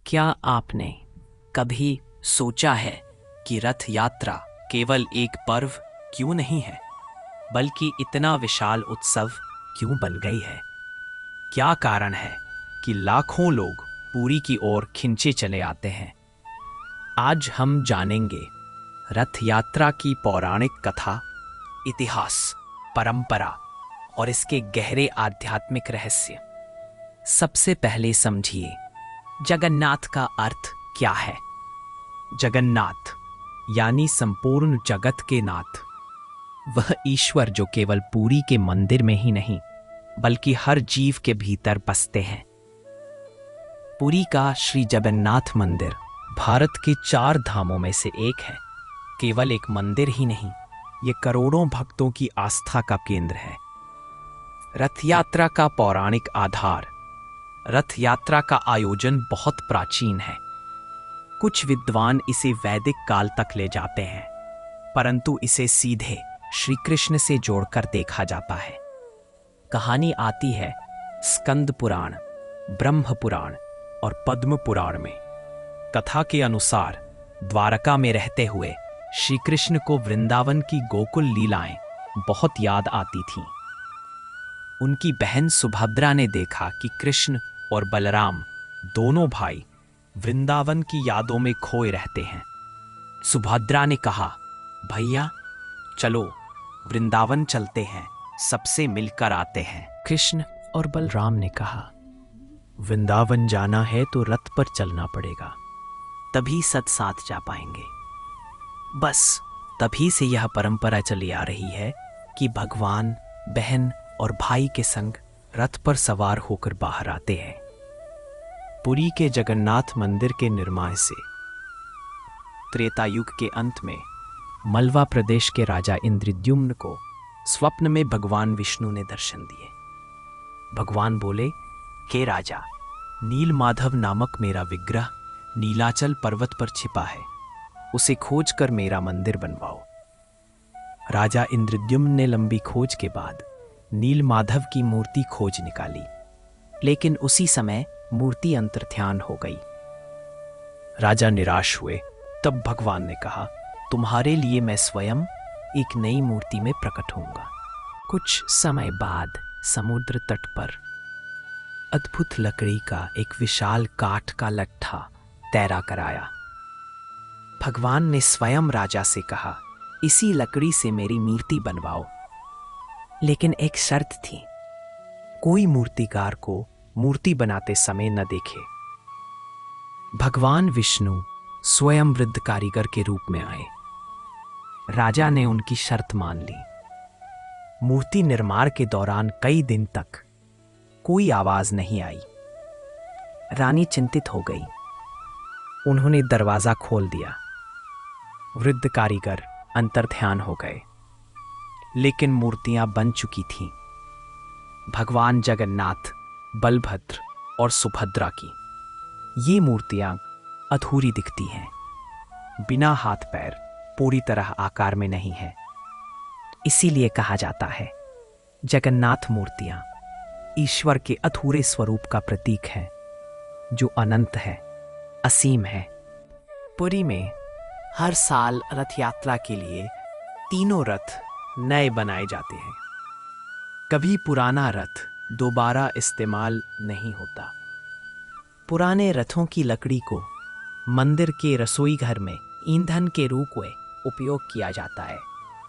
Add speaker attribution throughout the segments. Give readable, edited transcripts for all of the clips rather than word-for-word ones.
Speaker 1: क्या आपने कभी सोचा है कि रथ यात्रा केवल एक पर्व क्यों नहीं है, बल्कि इतना विशाल उत्सव क्यों बन गई है? क्या कारण है कि लाखों लोग पुरी की ओर खिंचे चले आते हैं? आज हम जानेंगे रथ यात्रा की पौराणिक कथा, इतिहास, परंपरा और इसके गहरे आध्यात्मिक रहस्य। सबसे पहले समझिए, जगन्नाथ का अर्थ क्या है। जगन्नाथ यानी संपूर्ण जगत के नाथ, वह ईश्वर जो केवल पुरी के मंदिर में ही नहीं बल्कि हर जीव के भीतर बसते हैं। पुरी का श्री जगन्नाथ मंदिर भारत के 4 धामों में से एक है। केवल एक मंदिर ही नहीं, ये करोड़ों भक्तों की आस्था का केंद्र है। रथ यात्रा का पौराणिक आधार। रथ यात्रा का आयोजन बहुत प्राचीन है। कुछ विद्वान इसे वैदिक काल तक ले जाते हैं, परंतु इसे सीधे श्री कृष्ण से जोड़कर देखा जाता है। कहानी आती है स्कंद पुराण, ब्रह्म पुराण और पद्म पुराण में। कथा के अनुसार द्वारका में रहते हुए श्री कृष्ण को वृंदावन की गोकुल लीलाएं बहुत याद आती थीं। उनकी बहन सुभद्रा ने देखा कि कृष्ण और बलराम दोनों भाई वृंदावन की यादों में खोए रहते हैं। सुभद्रा ने कहा, भैया चलो वृंदावन चलते हैं, सबसे मिलकर आते हैं। कृष्ण और बलराम ने कहा, वृंदावन जाना है तो रथ पर चलना पड़ेगा, तभी सत साथ जा पाएंगे। बस तभी से यह परंपरा चली आ रही है कि भगवान बहन और भाई के संग रथ पर सवार होकर बाहर आते हैं। पुरी के जगन्नाथ मंदिर के निर्माण से त्रेता युग के अंत में मलवा प्रदेश के राजा इंद्रद्युम्न को स्वप्न में भगवान विष्णु ने दर्शन दिए। भगवान बोले, हे राजा, नीलमाधव नामक मेरा विग्रह नीलाचल पर्वत पर छिपा है, उसे खोज कर मेरा मंदिर बनवाओ। राजा इंद्रद्युम्न ने लंबी खोज के बाद नीलमाधव की मूर्ति खोज निकाली, लेकिन उसी समय मूर्ति अंतर्ध्यान हो गई। राजा निराश हुए। तब भगवान ने कहा, तुम्हारे लिए मैं स्वयं एक नई मूर्ति में प्रकट होऊंगा। कुछ समय बाद समुद्र तट पर अद्भुत लकड़ी का एक विशाल काठ का लट्ठा तैरा कर आया। भगवान ने स्वयं राजा से कहा, इसी लकड़ी से मेरी मूर्ति बनवाओ, लेकिन एक शर्त थी, कोई मूर्तिकार को मूर्ति बनाते समय न देखे। भगवान विष्णु स्वयं वृद्ध कारीगर के रूप में आए। राजा ने उनकी शर्त मान ली। मूर्ति निर्माण के दौरान कई दिन तक कोई आवाज नहीं आई। रानी चिंतित हो गई। उन्होंने दरवाजा खोल दिया। वृद्ध कारीगर अंतर्ध्यान हो गए, लेकिन मूर्तियां बन चुकी थीं। भगवान जगन्नाथ, बलभद्र और सुभद्रा की ये मूर्तियां अधूरी दिखती हैं, बिना हाथ पैर, पूरी तरह आकार में नहीं है। इसीलिए कहा जाता है, जगन्नाथ मूर्तियां ईश्वर के अधूरे स्वरूप का प्रतीक है, जो अनंत है, असीम है। पुरी में हर साल रथ यात्रा के लिए तीनों रथ नए बनाए जाते हैं। कभी पुराना रथ दोबारा इस्तेमाल नहीं होता। पुराने रथों की लकड़ी को मंदिर के रसोई घर में ईंधन के रूप में उपयोग किया जाता है,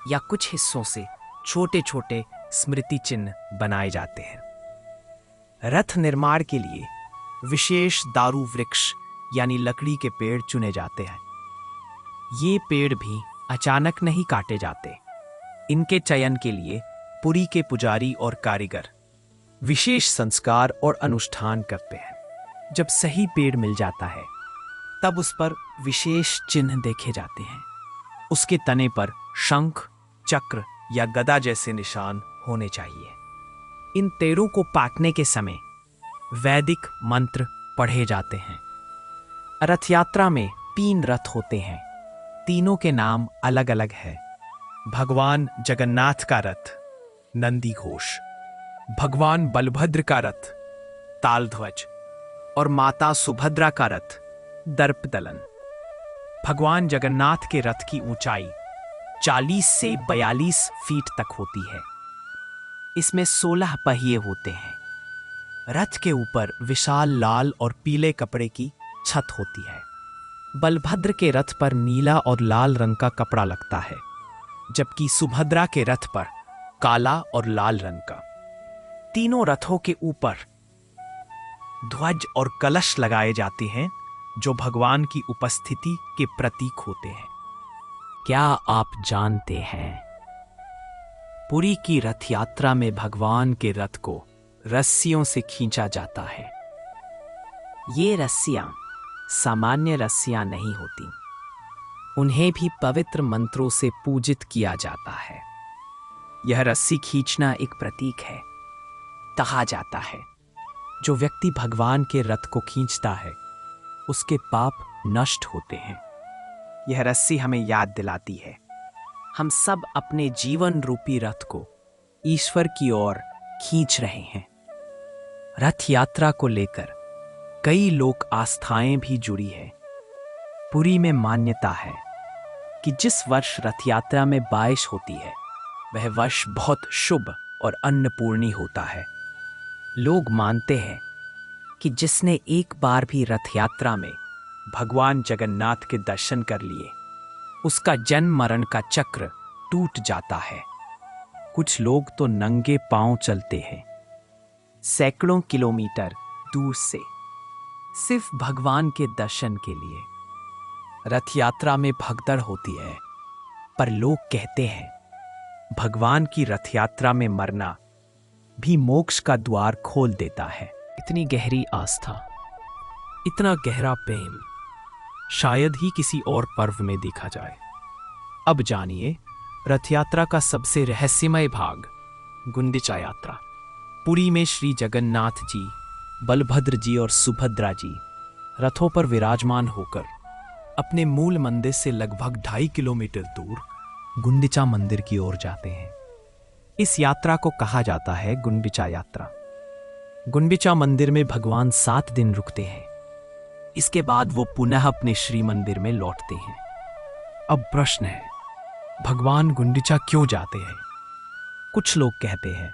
Speaker 1: या कुछ हिस्सों से छोटे छोटे स्मृति चिन्ह बनाए जाते हैं। रथ निर्माण के लिए विशेष दारू वृक्ष यानी लकड़ी के पेड़ चुने जाते हैं। ये पेड़ भी अचानक नहीं काटे जाते। इनके चयन के लिए पुरी के पुजारी और कारीगर विशेष संस्कार और अनुष्ठान करते हैं। जब सही पेड़ मिल जाता है, तब उस पर विशेष चिन्ह देखे जाते हैं। उसके तने पर शंख, चक्र या गदा जैसे निशान होने चाहिए। इन पेड़ों को पाकने के समय वैदिक मंत्र पढ़े जाते हैं। रथ यात्रा में 3 रथ होते हैं। तीनों के नाम अलग अलग है। भगवान जगन्नाथ का रथ नंदी घोष, भगवान बलभद्र का रथ तालध्वज और माता सुभद्रा का रथ दर्पदलन। भगवान जगन्नाथ के रथ की ऊंचाई 40 से 42 फीट तक होती है। इसमें 16 पहिए होते हैं। रथ के ऊपर विशाल लाल और पीले कपड़े की छत होती है। बलभद्र के रथ पर नीला और लाल रंग का कपड़ा लगता है, जबकि सुभद्रा के रथ पर काला और लाल रंग का। तीनों रथों के ऊपर ध्वज और कलश लगाए जाते हैं, जो भगवान की उपस्थिति के प्रतीक होते हैं। क्या आप जानते हैं, पुरी की रथ यात्रा में भगवान के रथ को रस्सियों से खींचा जाता है। ये रस्सियां सामान्य रस्सियां नहीं होती, उन्हें भी पवित्र मंत्रों से पूजित किया जाता है। यह रस्सी खींचना एक प्रतीक है। कहा जाता है, जो व्यक्ति भगवान के रथ को खींचता है, उसके पाप नष्ट होते हैं। यह रस्सी हमें याद दिलाती है, हम सब अपने जीवन रूपी रथ को ईश्वर की ओर खींच रहे हैं। रथ यात्रा को लेकर कई लोक आस्थाएं भी जुड़ी है। पुरी में मान्यता है कि जिस वर्ष रथ यात्रा में बारिश होती है, वह वर्ष बहुत शुभ और अन्नपूर्णी होता है। लोग मानते हैं कि जिसने एक बार भी रथ यात्रा में भगवान जगन्नाथ के दर्शन कर लिए, उसका जन्म मरण का चक्र टूट जाता है। कुछ लोग तो नंगे पांव चलते हैं सैकड़ों किलोमीटर दूर से, सिर्फ भगवान के दर्शन के लिए। रथ यात्रा में भगदड़ होती है, पर लोग कहते हैं भगवान की रथ यात्रा में मरना भी मोक्ष का द्वार खोल देता है। इतनी गहरी आस्था, इतना गहरा प्रेम शायद ही किसी और पर्व में देखा जाए। अब जानिए रथ यात्रा का सबसे रहस्यमय भाग, गुंडिचा यात्रा। पुरी में श्री जगन्नाथ जी, बलभद्र जी और सुभद्रा जी रथों पर विराजमान होकर अपने मूल मंदिर से लगभग 2.5 किलोमीटर दूर गुंडिचा मंदिर की ओर जाते हैं। इस यात्रा को कहा जाता है गुंडिचा यात्रा। गुंडिचा मंदिर में भगवान 7 दिन रुकते हैं। इसके बाद वो पुनः अपने श्री मंदिर में लौटते हैं। अब प्रश्न है, भगवान गुंडिचा क्यों जाते हैं? कुछ लोग कहते हैं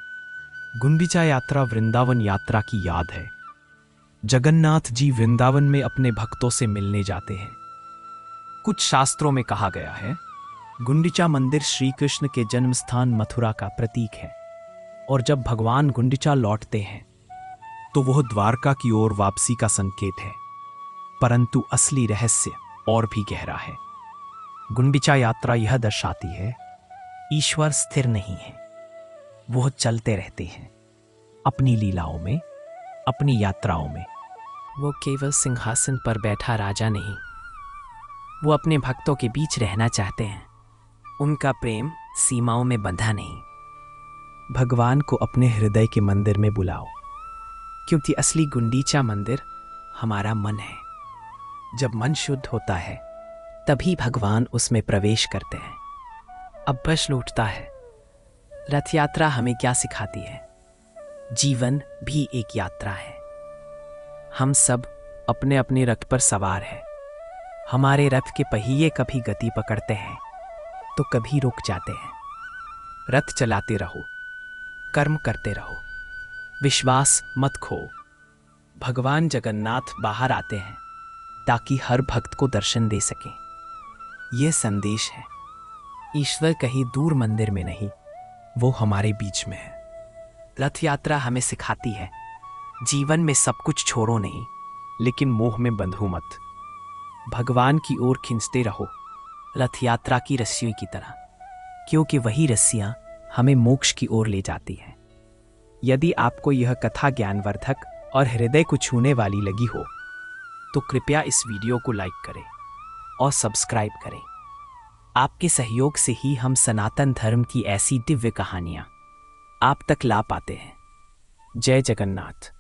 Speaker 1: गुंडिचा यात्रा वृंदावन यात्रा की याद है। जगन्नाथ जी वृंदावन में अपने भक्तों से मिलने जाते हैं। कुछ शास्त्रों में कहा गया है गुंडिचा मंदिर श्री कृष्ण के जन्म स्थान मथुरा का प्रतीक है, और जब भगवान गुंडिचा लौटते हैं तो वह द्वारका की ओर वापसी का संकेत है। परंतु असली रहस्य और भी गहरा है। गुंडिचा यात्रा यह दर्शाती है ईश्वर स्थिर नहीं है, वह चलते रहते हैं अपनी लीलाओं में, अपनी यात्राओं में। वो केवल सिंहासन पर बैठा राजा नहीं, वो अपने भक्तों के बीच रहना चाहते हैं। उनका प्रेम सीमाओं में बंधा नहीं। भगवान को अपने हृदय के मंदिर में बुलाओ, क्योंकि असली गुंडीचा मंदिर हमारा मन है। जब मन शुद्ध होता है, तभी भगवान उसमें प्रवेश करते हैं। अब प्रश्न उठता है, रथ यात्रा हमें क्या सिखाती है? जीवन भी एक यात्रा है। हम सब अपने अपने रथ पर सवार हैं। हमारे रथ के पहिए कभी गति पकड़ते हैं तो कभी रुक जाते हैं। रथ चलाते रहो, कर्म करते रहो, विश्वास मत खो। भगवान जगन्नाथ बाहर आते हैं ताकि हर भक्त को दर्शन दे सकें। यह संदेश है, ईश्वर कहीं दूर मंदिर में नहीं, वो हमारे बीच में है। रथ यात्रा हमें सिखाती है जीवन में सब कुछ छोड़ो नहीं, लेकिन मोह में बंधो मत। भगवान की ओर खींचते रहो रथ यात्रा की रस्सियों की तरह, क्योंकि वही रस्सियां हमें मोक्ष की ओर ले जाती हैं। यदि आपको यह कथा ज्ञानवर्धक और हृदय को छूने वाली लगी हो, तो कृपया इस वीडियो को लाइक करें और सब्सक्राइब करें। आपके सहयोग से ही हम सनातन धर्म की ऐसी दिव्य कहानियां आप तक ला पाते हैं। जय जगन्नाथ।